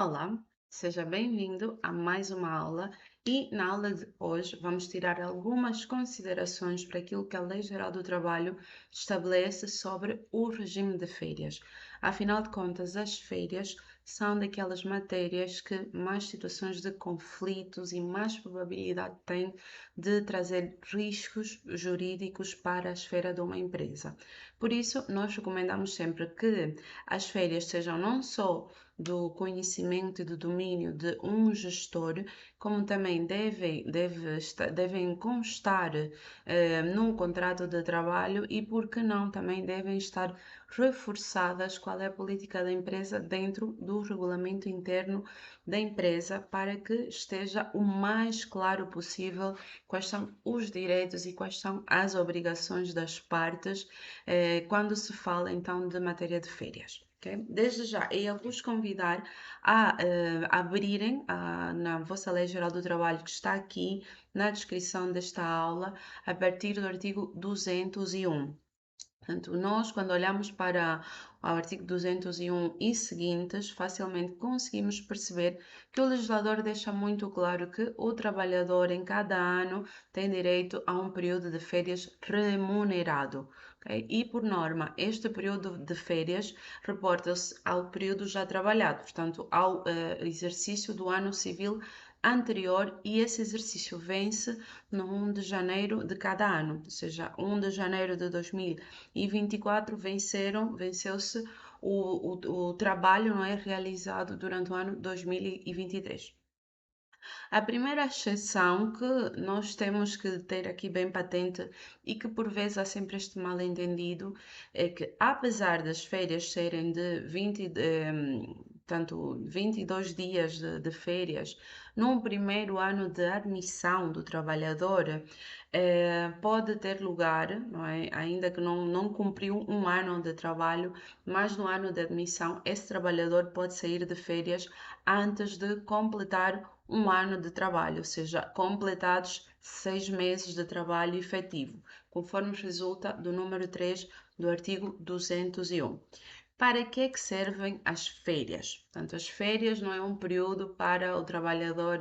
Olá, seja bem-vindo a mais uma aula e na aula de hoje vamos tirar algumas considerações para aquilo que a Lei Geral do Trabalho estabelece sobre o regime de férias. Afinal de contas, as férias são daquelas matérias que mais situações de conflitos e mais probabilidade têm de trazer riscos jurídicos para a esfera de uma empresa. Por isso, nós recomendamos sempre que as férias sejam não só do conhecimento e do domínio de um gestor, como também devem constar no contrato de trabalho e, por que não, também devem estar reforçadas qual é a política da empresa dentro do regulamento interno da empresa para que esteja o mais claro possível quais são os direitos e quais são as obrigações das partes quando se fala então de matéria de férias. Okay? Desde já, eu vos convidar a abrirem na vossa Lei Geral do Trabalho, que está aqui na descrição desta aula, a partir do artigo 201. Portanto, nós, quando olhamos para o artigo 201 e seguintes, facilmente conseguimos perceber que o legislador deixa muito claro que o trabalhador, em cada ano, tem direito a um período de férias remunerado. Okay? E, por norma, este período de férias reporta-se ao período já trabalhado, portanto, ao exercício do ano civil anterior, e esse exercício vence no 1 de janeiro de cada ano, ou seja, 1 de janeiro de 2024 venceu-se o trabalho, não é, realizado durante o ano 2023. A primeira exceção que nós temos que ter aqui bem patente e que por vezes há sempre este mal-entendido é que, apesar das férias serem de 22 dias de férias, num primeiro ano de admissão do trabalhador, pode ter lugar, não é? Ainda que não cumpriu um ano de trabalho, mas no ano de admissão, esse trabalhador pode sair de férias antes de completar um ano de trabalho, ou seja, completados 6 meses de trabalho efetivo, conforme resulta do número 3 do artigo 201. Para que é que servem as férias? Portanto, as férias não é um período para o trabalhador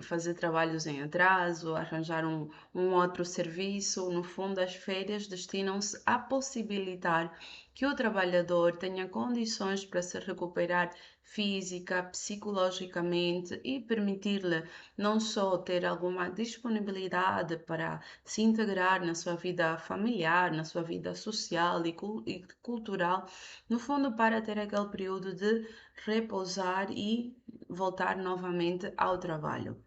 fazer trabalhos em atraso, arranjar um outro serviço. No fundo, as férias destinam-se a possibilitar que o trabalhador tenha condições para se recuperar física, psicologicamente e permitir-lhe não só ter alguma disponibilidade para se integrar na sua vida familiar, na sua vida social e cultural, no fundo, para ter aquele período de repousar e voltar novamente ao trabalho.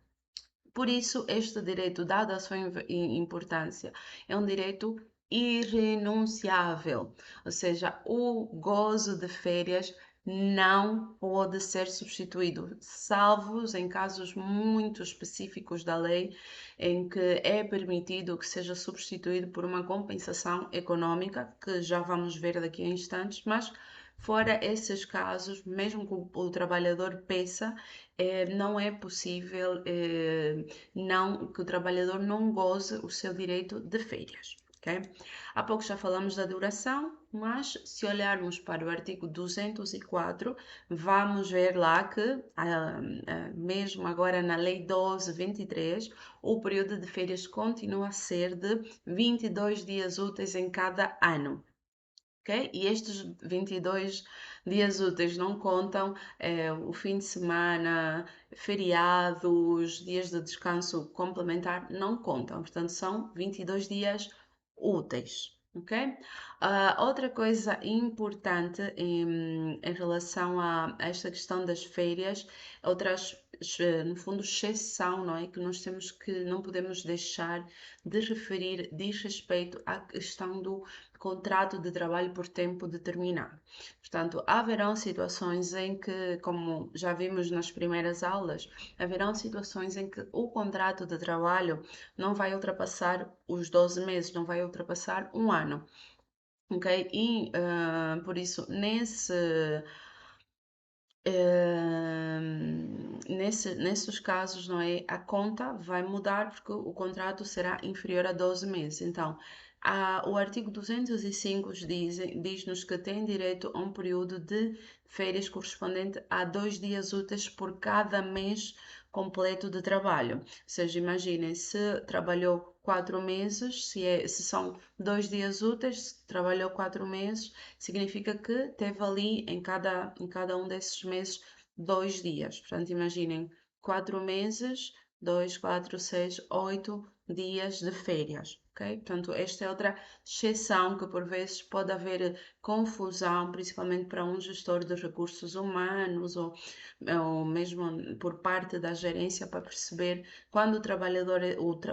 Por isso, este direito, dada a sua importância, é um direito irrenunciável, ou seja, o gozo de férias não pode ser substituído, salvos em casos muito específicos da lei, em que é permitido que seja substituído por uma compensação econômica, que já vamos ver daqui a instantes, mas fora esses casos, mesmo que o trabalhador peça, não é possível que o trabalhador não goze o seu direito de férias. Okay? Há pouco já falamos da duração, mas se olharmos para o artigo 204, vamos ver lá que, mesmo agora na Lei 12.23, o período de férias continua a ser de 22 dias úteis em cada ano. Okay? E estes 22 dias úteis não contam o fim de semana, feriados, dias de descanso complementar, não contam. Portanto, são 22 dias úteis. Okay? Outra coisa importante em relação a esta questão das férias, outras, no fundo, exceção, não é? Que nós temos que, não podemos deixar de referir, diz respeito à questão do contrato de trabalho por tempo determinado. Portanto, haverão situações em que, como já vimos nas primeiras aulas, haverão situações em que o contrato de trabalho não vai ultrapassar os 12 meses, não vai ultrapassar um ano. Ok? E por isso, nesses casos, não é? A conta vai mudar porque o contrato será inferior a 12 meses. Então, O artigo 205 diz-nos que tem direito a um período de férias correspondente a 2 dias úteis por cada mês completo de trabalho. Ou seja, imaginem, se trabalhou 4 meses, se são 2 dias úteis, se trabalhou 4 meses, significa que teve ali em cada um desses meses 2 dias. Portanto, imaginem, 4 meses, 2, 4, 6, 8 dias de férias, ok? Portanto, esta é outra exceção que por vezes pode haver confusão, principalmente para um gestor de recursos humanos ou mesmo por parte da gerência para perceber quando o trabalhador,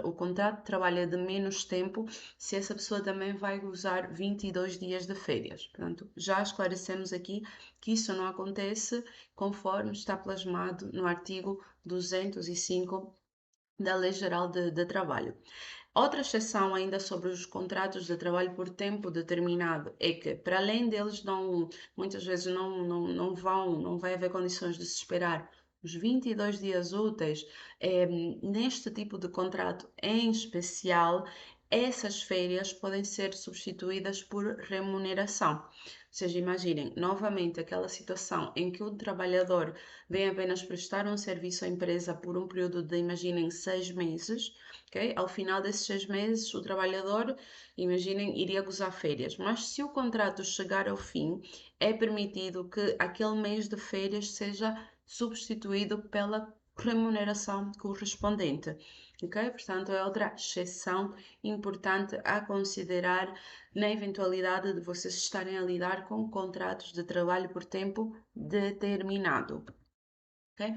o contrato trabalha de menos tempo, se essa pessoa também vai usar 22 dias de férias. Portanto, já esclarecemos aqui que isso não acontece conforme está plasmado no artigo 205 da Lei Geral de Trabalho. Outra exceção ainda sobre os contratos de trabalho por tempo determinado é que, para além deles muitas vezes não vai haver condições de se esperar os 22 dias úteis, neste tipo de contrato em especial, essas férias podem ser substituídas por remuneração. Ou seja, imaginem novamente aquela situação em que o trabalhador vem apenas prestar um serviço à empresa por um período de, imaginem, 6 meses. Okay? Ao final desses 6 meses, o trabalhador, imaginem, iria gozar férias. Mas se o contrato chegar ao fim, é permitido que aquele mês de férias seja substituído pela remuneração correspondente. Okay? Portanto, é outra exceção importante a considerar na eventualidade de vocês estarem a lidar com contratos de trabalho por tempo determinado. Okay?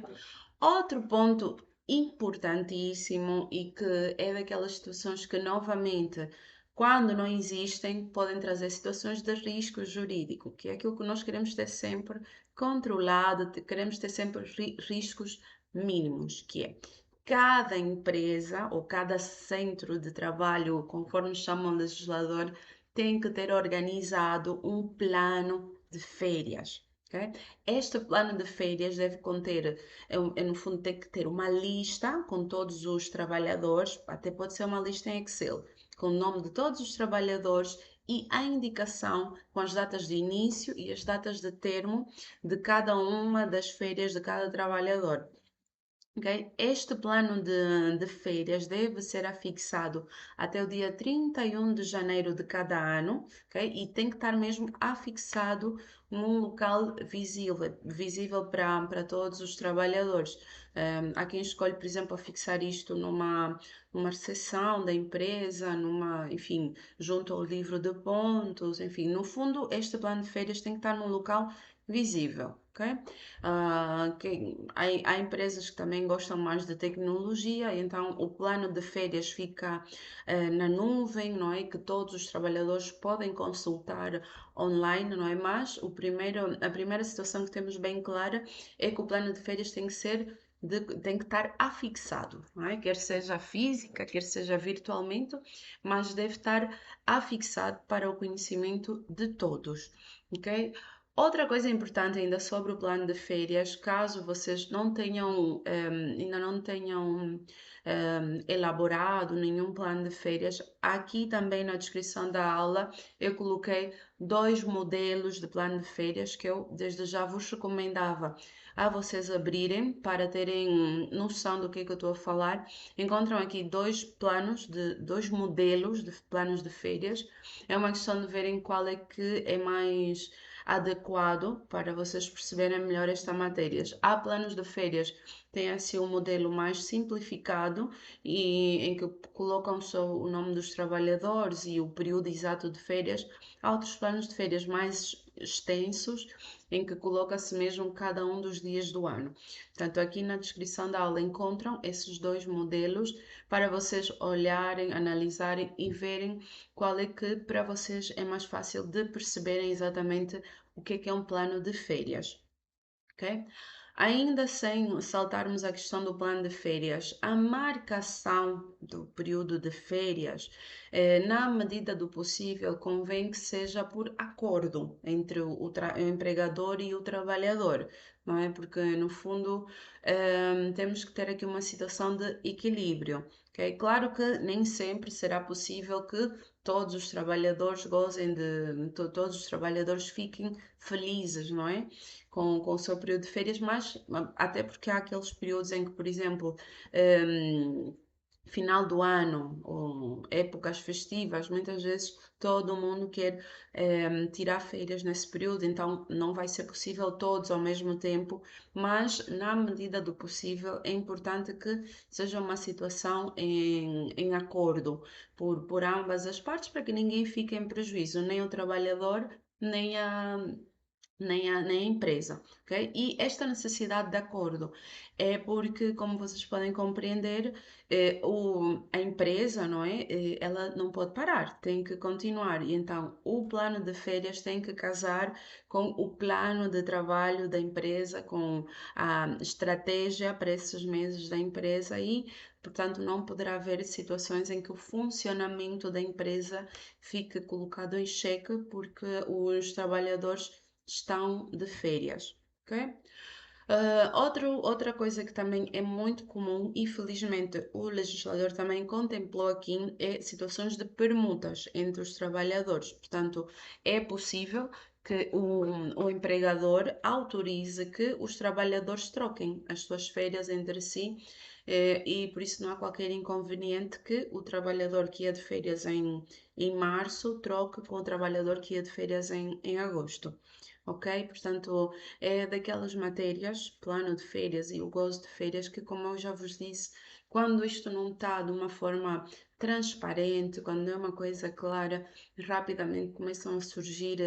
Outro ponto importantíssimo e que é daquelas situações que, novamente, quando não existem, podem trazer situações de risco jurídico, que é aquilo que nós queremos ter sempre controlado, queremos ter sempre riscos mínimos, que é cada empresa ou cada centro de trabalho, conforme chama o legislador, tem que ter organizado um plano de férias. Okay? Este plano de férias deve conter, no fundo, tem que ter uma lista com todos os trabalhadores, até pode ser uma lista em Excel, com o nome de todos os trabalhadores e a indicação com as datas de início e as datas de termo de cada uma das férias de cada trabalhador. Okay? Este plano de férias deve ser afixado até o dia 31 de janeiro de cada ano, okay? E tem que estar mesmo afixado num local visível para todos os trabalhadores. Há quem escolhe, por exemplo, afixar isto numa recepção da empresa, enfim, junto ao livro de pontos, enfim, no fundo, este plano de férias tem que estar num local visível. Okay? Há empresas que também gostam mais de tecnologia, então o plano de férias fica na nuvem, não é? Que todos os trabalhadores podem consultar online, não é? Mas a primeira situação que temos bem clara é que o plano de férias tem que estar afixado, não é? Quer seja física, quer seja virtualmente, mas deve estar afixado para o conhecimento de todos, ok? Outra coisa importante ainda sobre o plano de férias, caso vocês ainda não tenham elaborado nenhum plano de férias, aqui também na descrição da aula eu coloquei 2 modelos de plano de férias que eu desde já vos recomendava a vocês abrirem para terem noção do que é que eu estou a falar. Encontram aqui 2 modelos de planos de férias. É uma questão de verem qual é que é mais adequado para vocês perceberem melhor esta matéria. Há planos de férias, tem assim um modelo mais simplificado e em que colocam só o nome dos trabalhadores e o período exato de férias. Há outros planos de férias mais extensos em que coloca-se mesmo cada um dos dias do ano. Portanto, aqui na descrição da aula encontram esses 2 modelos para vocês olharem, analisarem e verem qual é que para vocês é mais fácil de perceberem exatamente o que é um plano de férias. Okay? Ainda sem saltarmos a questão do plano de férias, a marcação do período de férias, na medida do possível, convém que seja por acordo entre o empregador e o trabalhador, não é? Porque, no fundo, temos que ter aqui uma situação de equilíbrio. Ok? Claro que nem sempre será possível que todos os trabalhadores gozem todos os trabalhadores fiquem felizes, não é? Com o seu período de férias, mas até porque há aqueles períodos em que, por exemplo, hum, final do ano ou épocas festivas, muitas vezes todo mundo quer tirar férias nesse período, então não vai ser possível todos ao mesmo tempo, mas na medida do possível é importante que seja uma situação em acordo por ambas as partes para que ninguém fique em prejuízo, nem o trabalhador, nem a empresa, ok? E esta necessidade de acordo é porque, como vocês podem compreender, a empresa, não é? Ela não pode parar, tem que continuar. E então, o plano de férias tem que casar com o plano de trabalho da empresa, com a estratégia para esses meses da empresa e, portanto, não poderá haver situações em que o funcionamento da empresa fique colocado em xeque porque os trabalhadores estão de férias, ok? Outra coisa que também é muito comum e felizmente o legislador também contemplou aqui é situações de permutas entre os trabalhadores. Portanto, é possível que o empregador autorize que os trabalhadores troquem as suas férias entre si e por isso não há qualquer inconveniente que o trabalhador que ia de férias em março troque com o trabalhador que ia de férias em agosto. Ok? Portanto, é daquelas matérias, plano de férias e o gozo de férias, que, como eu já vos disse, quando isto não está de uma forma transparente, quando não é uma coisa clara, rapidamente começam a surgir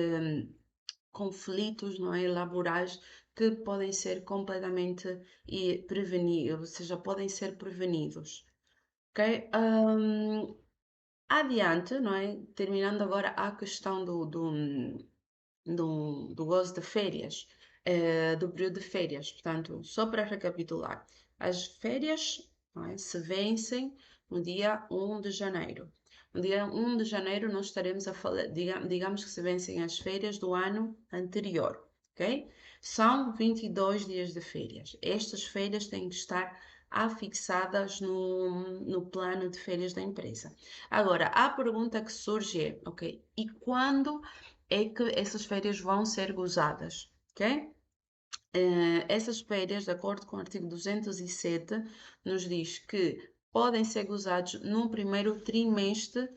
conflitos, não é, laborais que podem ser completamente prevenidos, ou seja, podem ser prevenidos. Ok? Adiante, não é? Terminando agora a questão do gozo de férias, do período de férias. Portanto, só para recapitular, as férias, não é, se vencem no dia 1 de janeiro. No dia 1 de janeiro nós estaremos a falar, digamos que se vencem as férias do ano anterior, ok? São 22 dias de férias. Estas férias têm que estar afixadas no plano de férias da empresa. Agora, a pergunta que surge é, ok, e quando é que essas férias vão ser gozadas, ok? Essas férias, de acordo com o artigo 207, nos diz que podem ser gozados no primeiro trimestre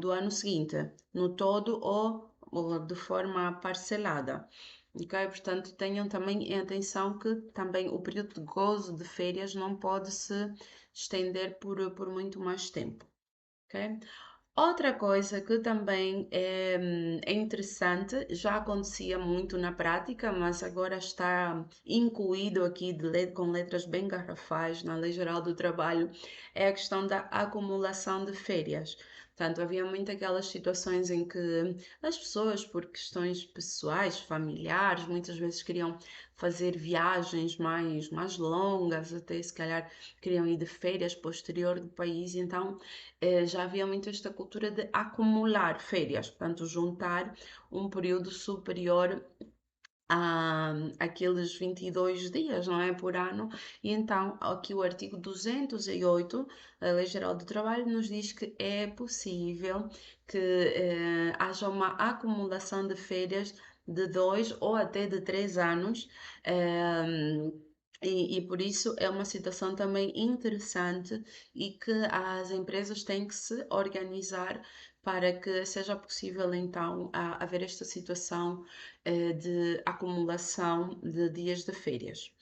do ano seguinte, no todo ou de forma parcelada. Ok? Portanto, tenham também em atenção que também o período de gozo de férias não pode se estender por muito mais tempo. Ok? Outra coisa que também é interessante, já acontecia muito na prática, mas agora está incluído aqui com letras bem garrafais na Lei Geral do Trabalho, é a questão da acumulação de férias. Portanto, havia muito aquelas situações em que as pessoas, por questões pessoais, familiares, muitas vezes queriam fazer viagens mais longas, até se calhar queriam ir de férias para o exterior do país, então já havia muito esta cultura de acumular férias, portanto, juntar um período superior aqueles 22 dias, não é, por ano, e então aqui o artigo 208 da Lei Geral do Trabalho nos diz que é possível que haja uma acumulação de férias de 2 ou até de 3 anos, e por isso é uma situação também interessante e que as empresas têm que se organizar para que seja possível então haver esta situação de acumulação de dias de férias.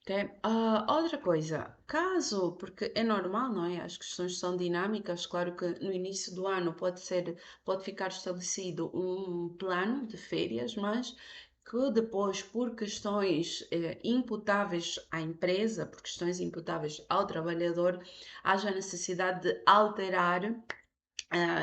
Ok? Outra coisa, caso, porque é normal, não é? As questões são dinâmicas, claro que no início do ano pode ficar estabelecido um plano de férias, mas que depois, por questões imputáveis à empresa, por questões imputáveis ao trabalhador, haja necessidade de alterar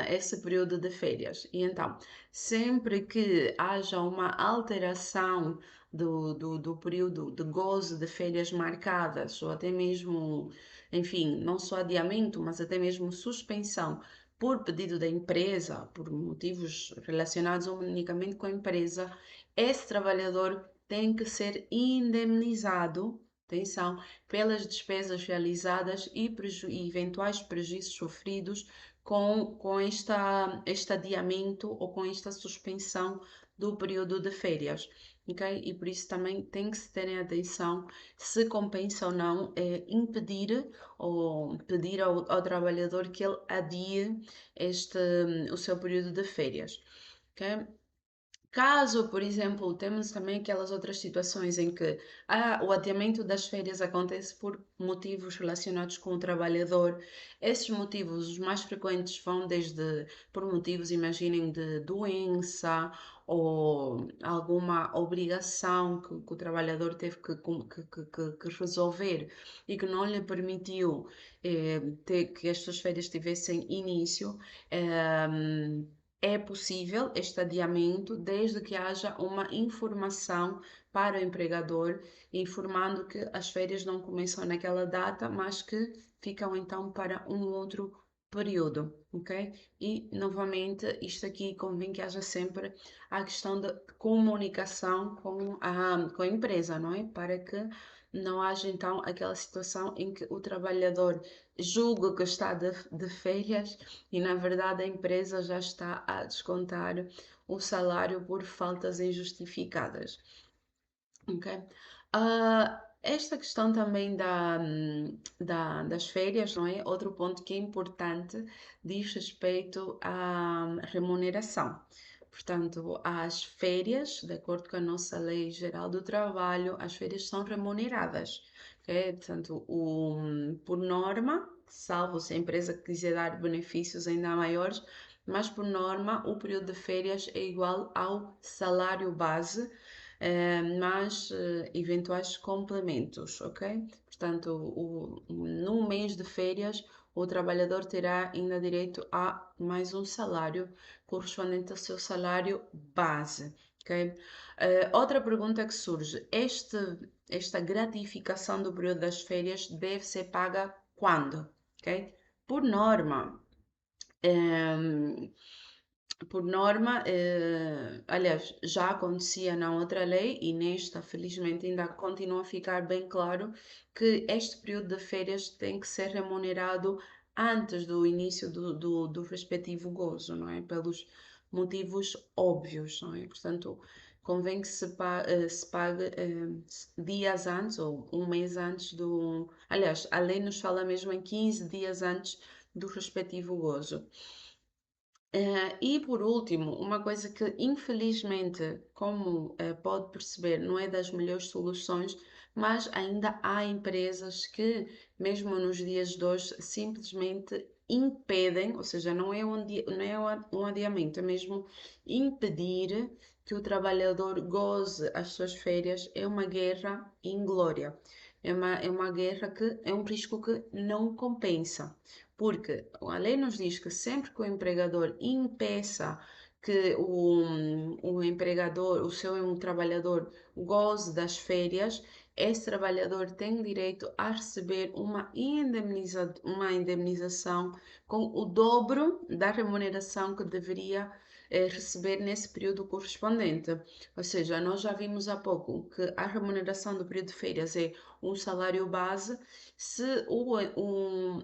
esse período de férias. E então, sempre que haja uma alteração do período de gozo de férias marcadas, ou até mesmo, enfim, não só adiamento, mas até mesmo suspensão por pedido da empresa, por motivos relacionados unicamente com a empresa, esse trabalhador tem que ser indemnizado. Atenção, pelas despesas realizadas e eventuais prejuízos sofridos com este adiamento ou com esta suspensão do período de férias, ok? E por isso também tem que se terem atenção se compensa ou não impedir ou pedir ao trabalhador que ele adie o seu período de férias, ok? Caso, por exemplo, temos também aquelas outras situações em que o adiamento das férias acontece por motivos relacionados com o trabalhador. Esses motivos, os mais frequentes, vão desde por motivos, imaginem, de doença ou alguma obrigação que o trabalhador teve que resolver e que não lhe permitiu que as suas férias tivessem início. É possível este adiamento desde que haja uma informação para o empregador, informando que as férias não começam naquela data, mas que ficam então para um outro período, ok? E novamente, isto aqui convém que haja sempre a questão de comunicação com a empresa, não é? Para que não haja então aquela situação em que o trabalhador julga que está de férias e na verdade a empresa já está a descontar o salário por faltas injustificadas. Ok? Esta questão também das férias, não é? Outro ponto que é importante diz respeito à remuneração. Portanto, as férias, de acordo com a nossa Lei Geral do Trabalho, as férias são remuneradas. Ok? Portanto, por norma, salvo se a empresa quiser dar benefícios ainda maiores, mas por norma, o período de férias é igual ao salário base mais eventuais complementos, ok? Portanto, no mês de férias, o trabalhador terá ainda direito a mais um salário correspondente ao seu salário base, ok? Outra pergunta que surge: esta gratificação do período das férias deve ser paga quando? Ok? Por norma, ehm, por norma, aliás, já acontecia na outra lei e nesta, felizmente, ainda continua a ficar bem claro que este período de férias tem que ser remunerado antes do início do respectivo gozo, não é? Pelos motivos óbvios, não é? Portanto, convém que se pague dias antes ou um mês antes do. Aliás, a lei nos fala mesmo em 15 dias antes do respectivo gozo. E por último, uma coisa que infelizmente, como pode perceber, não é das melhores soluções, mas ainda há empresas que, mesmo nos dias de hoje, simplesmente impedem, ou seja, não é um adiamento, é mesmo impedir que o trabalhador goze as suas férias, é uma guerra inglória. É uma guerra que é um risco que não compensa. Porque a lei nos diz que sempre que o empregador impeça que o empregador, o seu trabalhador, goze das férias, esse trabalhador tem direito a receber uma indemnização com o dobro da remuneração que deveria receber nesse período correspondente. Ou seja, nós já vimos há pouco que a remuneração do período de férias é um salário base. Se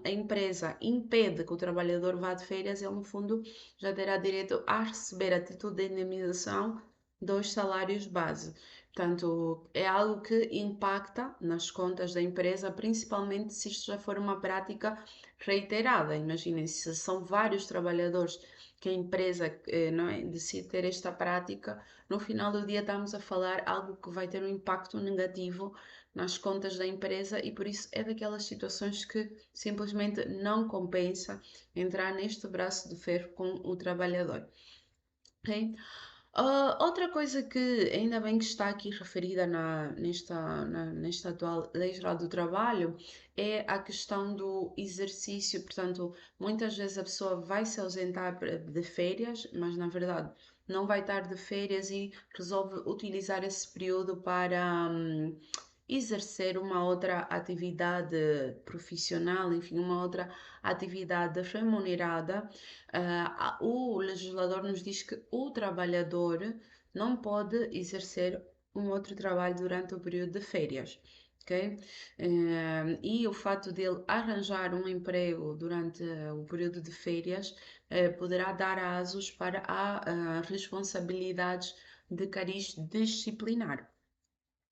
a empresa impede que o trabalhador vá de férias, ele, no fundo, já terá direito a receber a título de indemnização dos salários base. Portanto, é algo que impacta nas contas da empresa, principalmente se isto já for uma prática reiterada. Imaginem, se são vários trabalhadores que a empresa não é, decide ter esta prática, no final do dia estamos a falar algo que vai ter um impacto negativo nas contas da empresa e por isso é daquelas situações que simplesmente não compensa entrar neste braço de ferro com o trabalhador. Ok? Outra coisa que ainda bem que está aqui referida nesta atual Lei Geral do Trabalho é a questão do exercício. Portanto, muitas vezes a pessoa vai se ausentar de férias, mas na verdade não vai estar de férias e resolve utilizar esse período para exercer uma outra atividade profissional, enfim, uma outra atividade remunerada. O legislador nos diz que o trabalhador não pode exercer um outro trabalho durante o período de férias. Ok? E o fato dele arranjar um emprego durante o período de férias poderá dar asos para responsabilidades de cariz disciplinar.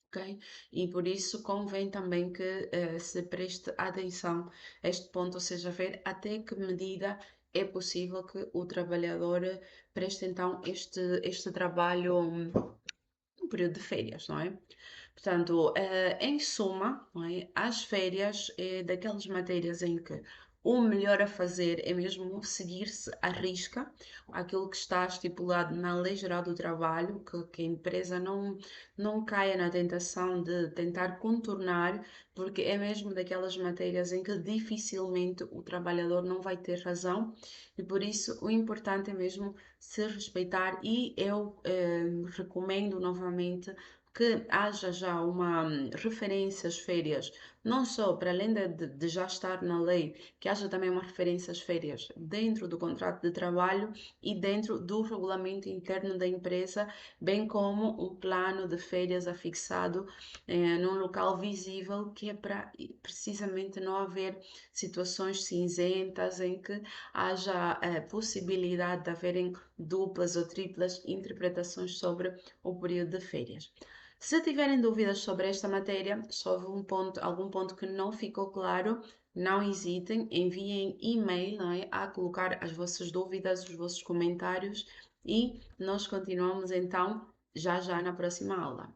Ok? E por isso convém também que se preste atenção a este ponto, ou seja, ver até que medida é possível que o trabalhador preste então este trabalho no período de férias, não é? Portanto, em suma, não é? As férias é daquelas matérias em que o melhor a fazer é mesmo seguir-se à risca aquilo que está estipulado na Lei Geral do Trabalho, que a empresa não caia na tentação de tentar contornar, porque é mesmo daquelas matérias em que dificilmente o trabalhador não vai ter razão e por isso o importante é mesmo se respeitar e eu recomendo novamente que haja já uma referência às férias, não só para além de já estar na lei, que haja também uma referência às férias dentro do contrato de trabalho e dentro do regulamento interno da empresa, bem como um plano de férias afixado num local visível, que é para precisamente não haver situações cinzentas em que haja a possibilidade de haverem duplas ou triplas interpretações sobre o período de férias. Se tiverem dúvidas sobre esta matéria, se houve algum ponto que não ficou claro, não hesitem, enviem e-mail, não é, a colocar as vossas dúvidas, os vossos comentários e nós continuamos então já na próxima aula.